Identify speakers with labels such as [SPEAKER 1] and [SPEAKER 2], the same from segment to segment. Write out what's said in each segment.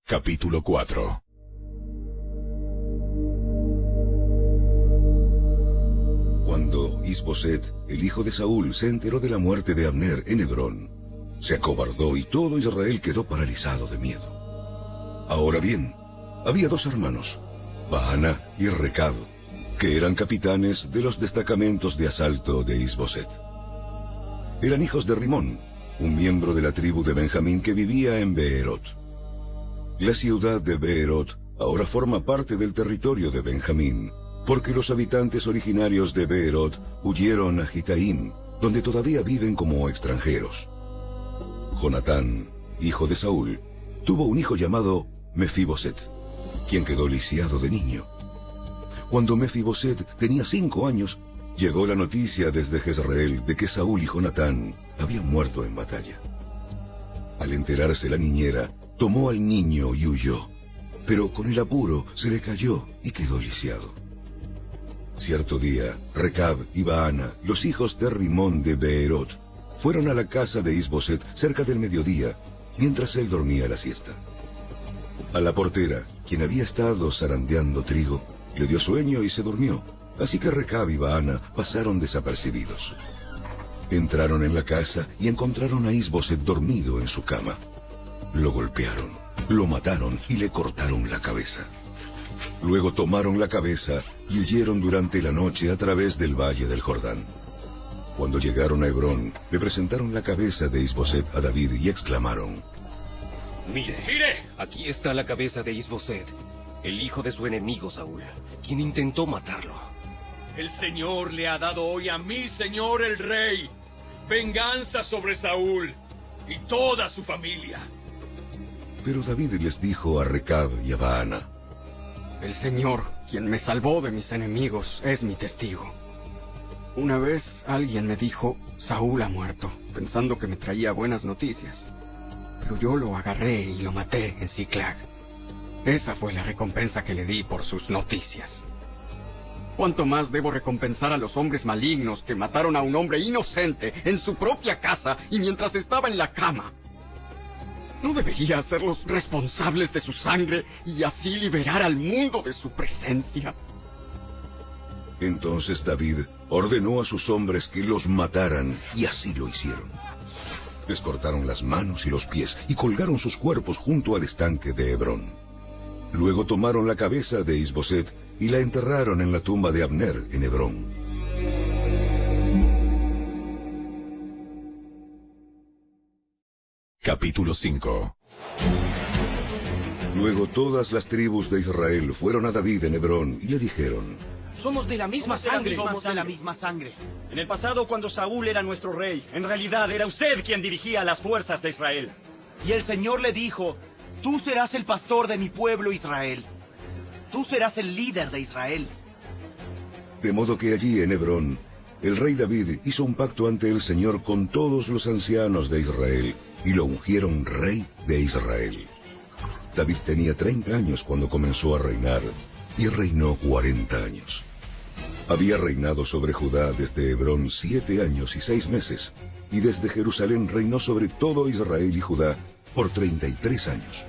[SPEAKER 1] Capítulo 4.
[SPEAKER 2] Cuando Is-Boset, el hijo de Saúl, se enteró de la muerte de Abner en Hebrón, se acobardó y todo Israel quedó paralizado de miedo. Ahora bien, había dos hermanos, Baana y Recab, que eran capitanes de los destacamentos de asalto de Is-Boset. Eran hijos de Rimón, un miembro de la tribu de Benjamín que vivía en Beerot. La ciudad de Beerot ahora forma parte del territorio de Benjamín, porque los habitantes originarios de Beerot huyeron a Gitaim, donde todavía viven como extranjeros. Jonatán, hijo de Saúl, tuvo un hijo llamado Mefiboset, quien quedó lisiado de niño. Cuando Mefiboset tenía 5 años, llegó la noticia desde Jezreel de que Saúl y Jonatán habían muerto en batalla. Al enterarse la niñera, tomó al niño y huyó, pero con el apuro se le cayó y quedó lisiado. Cierto día, Recab y Baana, los hijos de Rimón de Beerot, fueron a la casa de Is-Boset cerca del mediodía, mientras él dormía la siesta. A la portera, quien había estado zarandeando trigo, le dio sueño y se durmió, así que Recab y Baana pasaron desapercibidos. Entraron en la casa y encontraron a Is-Boset dormido en su cama. Lo golpearon, lo mataron y le cortaron la cabeza. Luego tomaron la cabeza y huyeron durante la noche a través del valle del Jordán. Cuando llegaron a Hebrón, le presentaron la cabeza de Is-Boset a David y exclamaron:
[SPEAKER 3] ¡Mire! Aquí está la cabeza de Is-Boset, el hijo de su enemigo Saúl, quien intentó matarlo.
[SPEAKER 4] El Señor le ha dado hoy a mi señor el rey venganza sobre Saúl y toda su familia.
[SPEAKER 2] Pero David les dijo a Recab y a Baana:
[SPEAKER 5] El Señor, quien me salvó de mis enemigos, es mi testigo. Una vez alguien me dijo: Saúl ha muerto, pensando que me traía buenas noticias. Pero yo lo agarré y lo maté en Siclag. Esa fue la recompensa que le di por sus noticias. ¿Cuánto más debo recompensar a los hombres malignos que mataron a un hombre inocente en su propia casa y mientras estaba en la cama? ¿No debería hacerlos responsables de su sangre y así liberar al mundo de su presencia?
[SPEAKER 2] Entonces David ordenó a sus hombres que los mataran, y así lo hicieron. Les cortaron las manos y los pies y colgaron sus cuerpos junto al estanque de Hebrón. Luego tomaron la cabeza de Is-Boset y la enterraron en la tumba de Abner en Hebrón.
[SPEAKER 1] Capítulo 5.
[SPEAKER 2] Luego todas las tribus de Israel fueron a David en Hebrón y le dijeron:
[SPEAKER 6] Somos de la misma sangre.
[SPEAKER 7] Somos de la misma sangre. En el pasado, cuando Saúl era nuestro rey, en realidad era usted quien dirigía las fuerzas de Israel.
[SPEAKER 6] Y el Señor le dijo: Tú serás el pastor de mi pueblo Israel. Tú serás el líder de Israel.
[SPEAKER 2] De modo que allí en Hebrón, el rey David hizo un pacto ante el Señor con todos los ancianos de Israel, y lo ungieron rey de Israel. David tenía 30 años cuando comenzó a reinar, y reinó 40 años. Había reinado sobre Judá desde Hebrón 7 años y 6 meses, y desde Jerusalén reinó sobre todo Israel y Judá por 33 años.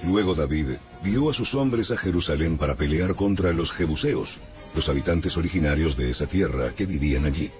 [SPEAKER 2] Luego David dio a sus hombres a Jerusalén para pelear contra los jebuseos, los habitantes originarios de esa tierra que vivían allí.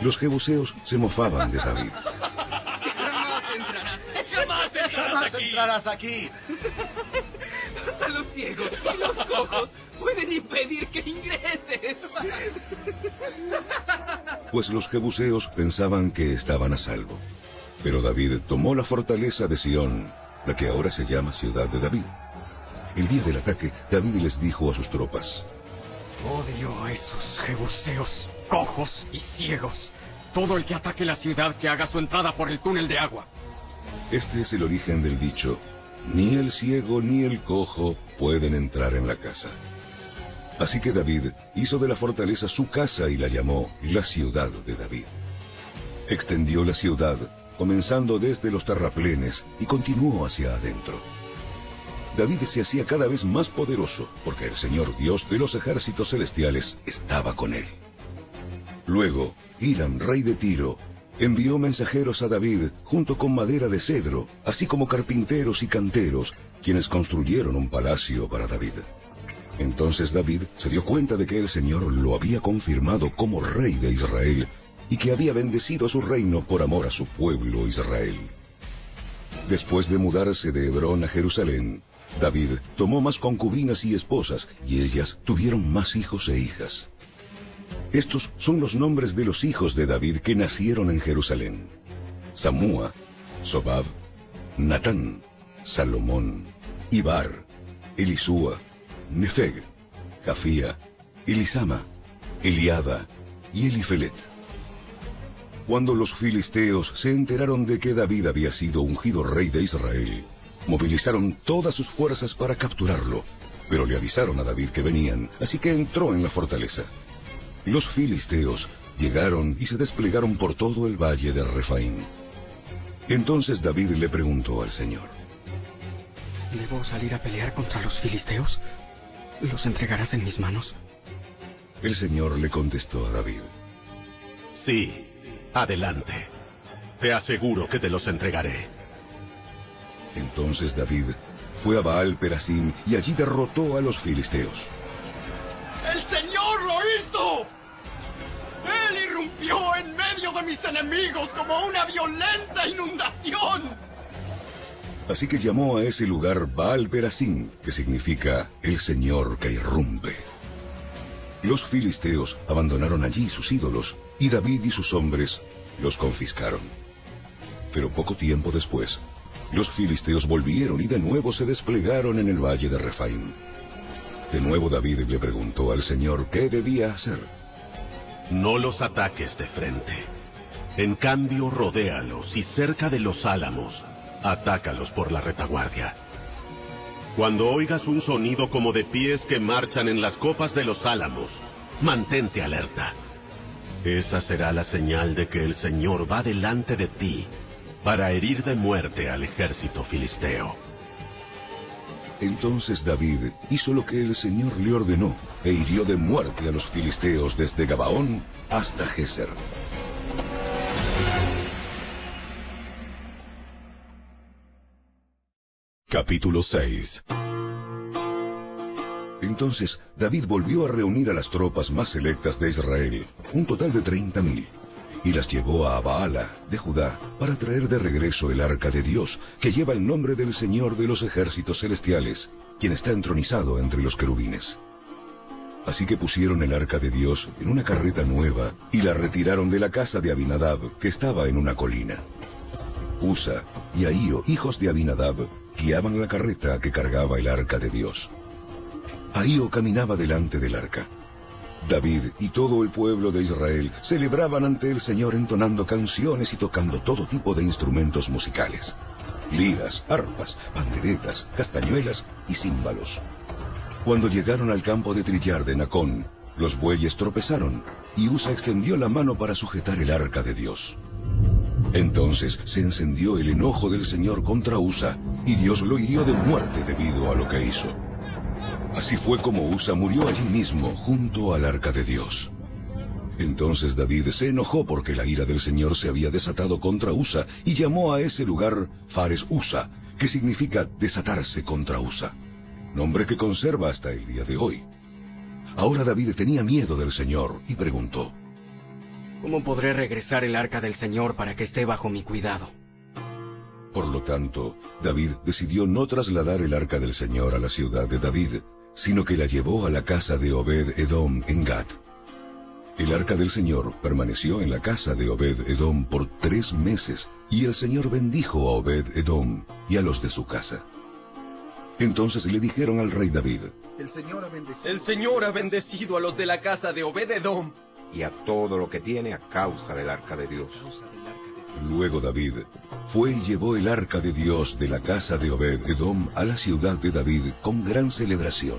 [SPEAKER 2] Los jebuseos se mofaban de David.
[SPEAKER 6] ¡Jamás entrarás aquí!
[SPEAKER 8] Hasta los ciegos y los cojos pueden impedir que ingreses.
[SPEAKER 2] Pues los jebuseos pensaban que estaban a salvo. Pero David tomó la fortaleza de Sión, la que ahora se llama Ciudad de David. El día del ataque, David les dijo a sus tropas:
[SPEAKER 5] Odio a esos jebuseos, cojos y ciegos. Todo el que ataque la ciudad, que haga su entrada por el túnel de agua.
[SPEAKER 2] Este es el origen del dicho: ni el ciego ni el cojo pueden entrar en la casa. Así que David hizo de la fortaleza su casa y la llamó la Ciudad de David. Extendió la ciudad, comenzando desde los terraplenes, y continuó hacia adentro. David se hacía cada vez más poderoso, porque el Señor Dios de los ejércitos celestiales estaba con él. Luego, Hiram, rey de Tiro, envió mensajeros a David junto con madera de cedro, así como carpinteros y canteros, quienes construyeron un palacio para David. Entonces David se dio cuenta de que el Señor lo había confirmado como rey de Israel y que había bendecido su reino por amor a su pueblo Israel. Después de mudarse de Hebrón a Jerusalén, David tomó más concubinas y esposas, y ellas tuvieron más hijos e hijas. Estos son los nombres de los hijos de David que nacieron en Jerusalén: Samúa, Sobab, Natán, Salomón, Ibar, Elisúa, Nefeg, Jafía, Elisama, Eliada y Elifelet. Cuando los filisteos se enteraron de que David había sido ungido rey de Israel, movilizaron todas sus fuerzas para capturarlo, pero le avisaron a David que venían, así que entró en la fortaleza. Los filisteos llegaron y se desplegaron por todo el valle de Refaim. Entonces David le preguntó al Señor:
[SPEAKER 5] ¿Debo salir a pelear contra los filisteos? ¿Los entregarás en mis manos?
[SPEAKER 2] El Señor le contestó a David:
[SPEAKER 9] Sí, adelante. Te aseguro que te los entregaré.
[SPEAKER 2] Entonces David fue a Baal Perasim y allí derrotó a los filisteos.
[SPEAKER 8] ¡El Señor lo hizo! ¡Él irrumpió en medio de mis enemigos como una violenta inundación!
[SPEAKER 2] Así que llamó a ese lugar Baal Perasim, que significa el Señor que irrumpe. Los filisteos abandonaron allí sus ídolos, y David y sus hombres los confiscaron. Pero poco tiempo después, los filisteos volvieron y de nuevo se desplegaron en el valle de Refaim. De nuevo David le preguntó al Señor qué debía hacer.
[SPEAKER 9] No los ataques de frente. En cambio, rodéalos y cerca de los álamos, atácalos por la retaguardia. Cuando oigas un sonido como de pies que marchan en las copas de los álamos, mantente alerta. Esa será la señal de que el Señor va delante de ti para herir de muerte al ejército filisteo.
[SPEAKER 2] Entonces David hizo lo que el Señor le ordenó, e hirió de muerte a los filisteos desde Gabaón hasta Geser.
[SPEAKER 1] Capítulo 6.
[SPEAKER 2] Entonces David volvió a reunir a las tropas más selectas de Israel, un total de 30,000, y las llevó a Baala de Judá para traer de regreso el arca de Dios, que lleva el nombre del Señor de los ejércitos celestiales, quien está entronizado entre los querubines. Así que pusieron el arca de Dios en una carreta nueva y la retiraron de la casa de Abinadab, que estaba en una colina. Usa y Ahío, hijos de Abinadab, guiaban la carreta que cargaba el arca de Dios. Ahío caminaba delante del arca. David y todo el pueblo de Israel celebraban ante el Señor entonando canciones y tocando todo tipo de instrumentos musicales: liras, arpas, panderetas, castañuelas y címbalos. Cuando llegaron al campo de trillar de Nacón, los bueyes tropezaron, y Usa extendió la mano para sujetar el arca de Dios. Entonces se encendió el enojo del Señor contra Usa, y Dios lo hirió de muerte debido a lo que hizo. Así fue como Usa murió allí mismo, junto al arca de Dios. Entonces David se enojó porque la ira del Señor se había desatado contra Usa, y llamó a ese lugar Fares Usa, que significa desatarse contra Usa, nombre que conserva hasta el día de hoy. Ahora David tenía miedo del Señor y preguntó:
[SPEAKER 5] ¿Cómo podré regresar el arca del Señor para que esté bajo mi cuidado?
[SPEAKER 2] Por lo tanto, David decidió no trasladar el arca del Señor a la ciudad de David, sino que la llevó a la casa de Obed-Edom en Gat. El arca del Señor permaneció en la casa de Obed-Edom por 3 meses, y el Señor bendijo a Obed-Edom y a los de su casa. Entonces le dijeron al rey David:
[SPEAKER 10] El Señor ha bendecido a los de la casa de Obed-Edom
[SPEAKER 11] y a todo lo que tiene a causa del arca de Dios.
[SPEAKER 2] Luego David fue y llevó el arca de Dios de la casa de Obed-Edom a la ciudad de David con gran celebración.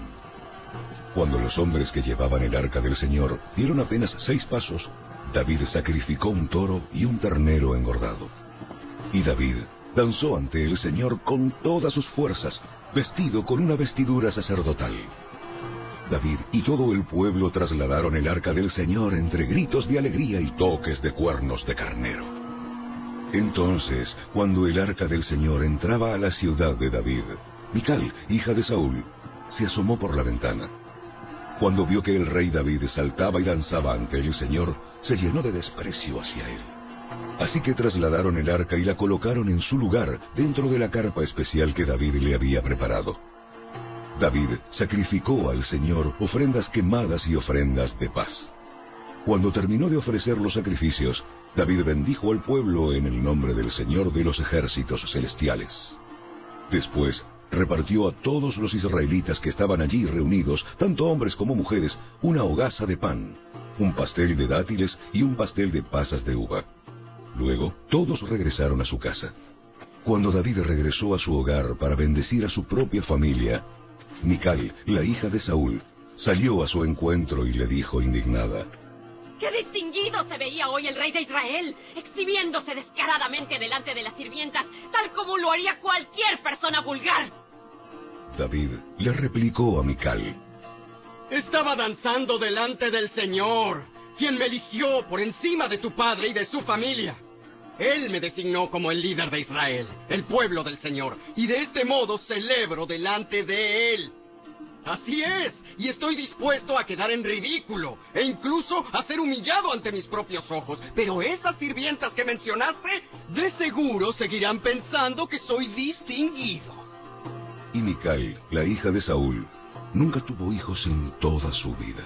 [SPEAKER 2] Cuando los hombres que llevaban el arca del Señor dieron apenas 6 pasos, David sacrificó un toro y un ternero engordado. Y David danzó ante el Señor con todas sus fuerzas, vestido con una vestidura sacerdotal. David y todo el pueblo trasladaron el arca del Señor entre gritos de alegría y toques de cuernos de carnero. Entonces, cuando el arca del Señor entraba a la ciudad de David, Mical, hija de Saúl, se asomó por la ventana. Cuando vio que el rey David saltaba y danzaba ante el Señor, se llenó de desprecio hacia él. Así que trasladaron el arca y la colocaron en su lugar, dentro de la carpa especial que David le había preparado. David sacrificó al Señor ofrendas quemadas y ofrendas de paz. Cuando terminó de ofrecer los sacrificios, David bendijo al pueblo en el nombre del Señor de los ejércitos celestiales. Después, repartió a todos los israelitas que estaban allí reunidos, tanto hombres como mujeres, una hogaza de pan, un pastel de dátiles y un pastel de pasas de uva. Luego, todos regresaron a su casa. Cuando David regresó a su hogar para bendecir a su propia familia, Mical, la hija de Saúl, salió a su encuentro y le dijo indignada:
[SPEAKER 12] ¡Qué distinguido se veía hoy el rey de Israel, exhibiéndose descaradamente delante de las sirvientas, tal como lo haría cualquier persona vulgar!
[SPEAKER 2] David le replicó a Mical:
[SPEAKER 8] Estaba danzando delante del Señor, quien me eligió por encima de tu padre y de su familia. Él me designó como el líder de Israel, el pueblo del Señor, y de este modo celebro delante de Él. Así es, y estoy dispuesto a quedar en ridículo, e incluso a ser humillado ante mis propios ojos. Pero esas sirvientas que mencionaste, de seguro seguirán pensando que soy distinguido.
[SPEAKER 2] Y Mical, la hija de Saúl, nunca tuvo hijos en toda su vida.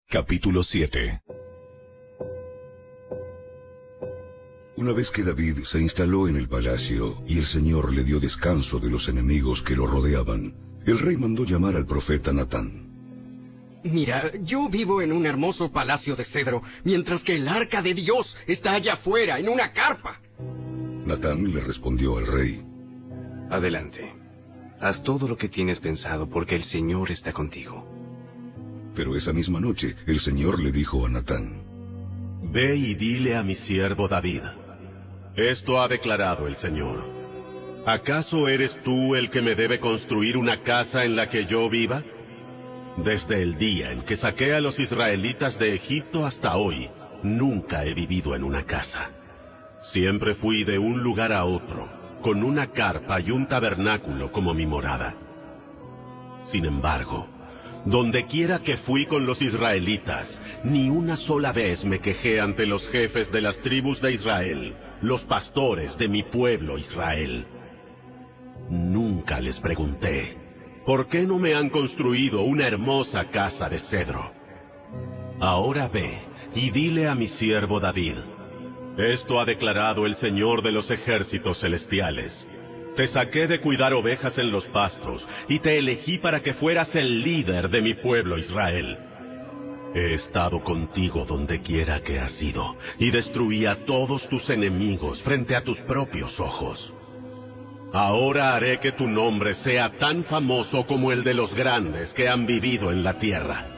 [SPEAKER 1] Capítulo 7.
[SPEAKER 2] Una vez que David se instaló en el palacio y el Señor le dio descanso de los enemigos que lo rodeaban, el rey mandó llamar al profeta Natán.
[SPEAKER 5] Mira, yo vivo en un hermoso palacio de cedro, mientras que el arca de Dios está allá afuera, en una carpa.
[SPEAKER 2] Natán le respondió al rey:
[SPEAKER 3] Adelante, haz todo lo que tienes pensado, porque el Señor está contigo.
[SPEAKER 2] Pero esa misma noche, el Señor le dijo a Natán:
[SPEAKER 9] Ve y dile a mi siervo David: esto ha declarado el Señor. ¿Acaso eres tú el que me debe construir una casa en la que yo viva? Desde el día en que saqué a los israelitas de Egipto hasta hoy, nunca he vivido en una casa. Siempre fui de un lugar a otro, con una carpa y un tabernáculo como mi morada. Sin embargo, donde quiera que fui con los israelitas, ni una sola vez me quejé ante los jefes de las tribus de Israel, los pastores de mi pueblo Israel. Nunca les pregunté: ¿por qué no me han construido una hermosa casa de cedro? Ahora ve y dile a mi siervo David: esto ha declarado el Señor de los ejércitos celestiales. Te saqué de cuidar ovejas en los pastos y te elegí para que fueras el líder de mi pueblo Israel. He estado contigo donde quiera que has ido y destruí a todos tus enemigos frente a tus propios ojos. Ahora haré que tu nombre sea tan famoso como el de los grandes que han vivido en la tierra.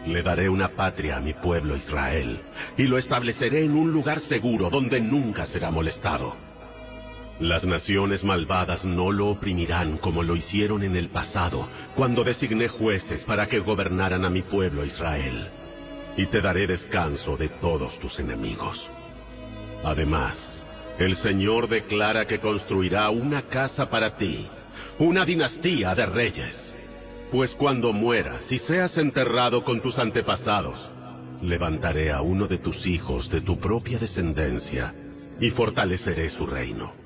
[SPEAKER 9] Le daré una patria a mi pueblo Israel y lo estableceré en un lugar seguro donde nunca será molestado. Las naciones malvadas no lo oprimirán como lo hicieron en el pasado, cuando designé jueces para que gobernaran a mi pueblo Israel. Y te daré descanso de todos tus enemigos. Además, el Señor declara que construirá una casa para ti, una dinastía de reyes. Pues cuando mueras y seas enterrado con tus antepasados, levantaré a uno de tus hijos de tu propia descendencia y fortaleceré su reino.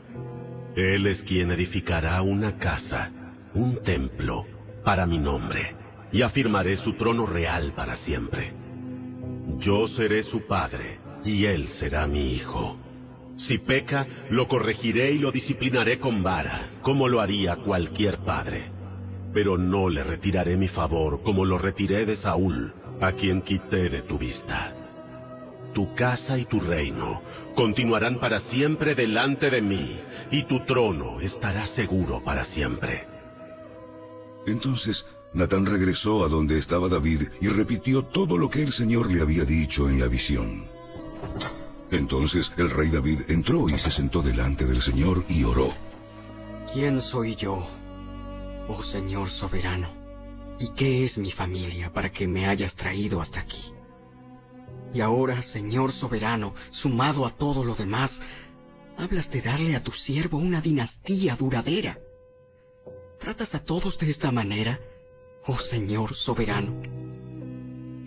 [SPEAKER 9] Él es quien edificará una casa, un templo, para mi nombre, y afirmaré su trono real para siempre. Yo seré su padre, y él será mi hijo. Si peca, lo corregiré y lo disciplinaré con vara, como lo haría cualquier padre. Pero no le retiraré mi favor como lo retiré de Saúl, a quien quité de tu vista. Tu casa y tu reino continuarán para siempre delante de mí, y tu trono estará seguro para siempre.
[SPEAKER 2] Entonces Natán regresó a donde estaba David y repitió todo lo que el Señor le había dicho en la visión. Entonces el rey David entró y se sentó delante del Señor y oró:
[SPEAKER 5] ¿Quién soy yo, oh Señor soberano? ¿Y qué es mi familia para que me hayas traído hasta aquí? Y ahora, Señor soberano, sumado a todo lo demás, hablas de darle a tu siervo una dinastía duradera. ¿Tratas a todos de esta manera, oh Señor soberano?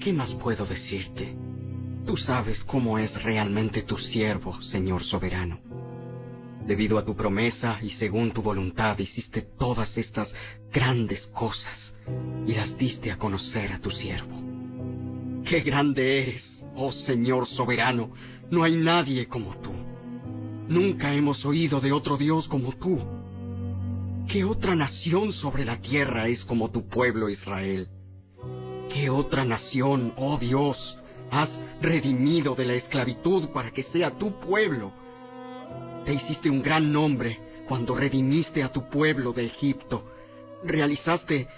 [SPEAKER 5] ¿Qué más puedo decirte? Tú sabes cómo es realmente tu siervo, Señor soberano. Debido a tu promesa y según tu voluntad hiciste todas estas grandes cosas y las diste a conocer a tu siervo. ¡Qué grande eres, oh Señor soberano! No hay nadie como tú. Nunca hemos oído de otro Dios como tú. ¿Qué otra nación sobre la tierra es como tu pueblo Israel? ¿Qué otra nación, oh Dios, has redimido de la esclavitud para que sea tu pueblo? Te hiciste un gran nombre cuando redimiste a tu pueblo de Egipto. Realizaste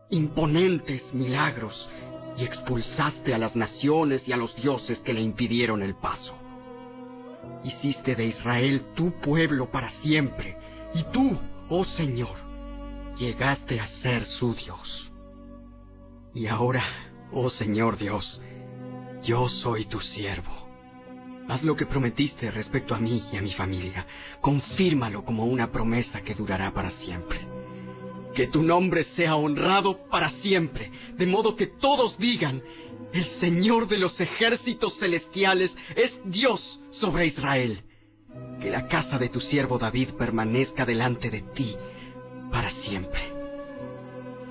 [SPEAKER 5] imponentes milagros y expulsaste a las naciones y a los dioses que le impidieron el paso. Hiciste de Israel tu pueblo para siempre, y tú, oh Señor, llegaste a ser su Dios. Y ahora, oh Señor Dios, yo soy tu siervo. Haz lo que prometiste respecto a mí y a mi familia. Confírmalo como una promesa que durará para siempre. Que tu nombre sea honrado para siempre, de modo que todos digan: el Señor de los ejércitos celestiales es Dios sobre Israel. Que la casa de tu siervo David permanezca delante de ti para siempre.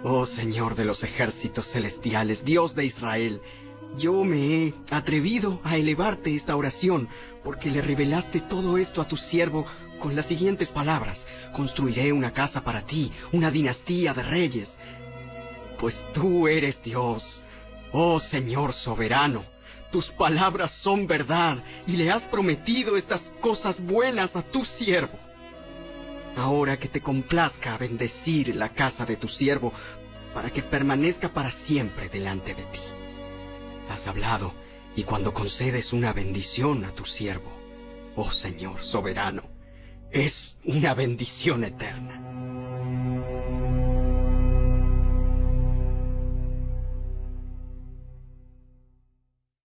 [SPEAKER 5] Oh Señor de los ejércitos celestiales, Dios de Israel, yo me he atrevido a elevarte esta oración porque le revelaste todo esto a tu siervo con las siguientes palabras: construiré una casa para ti, una dinastía de reyes. Pues tú eres Dios, oh Señor soberano. Tus palabras son verdad y le has prometido estas cosas buenas a tu siervo. Ahora que te complazca bendecir la casa de tu siervo para que permanezca para siempre delante de ti. Has hablado, y cuando concedes una bendición a tu siervo, oh Señor soberano, es una bendición eterna.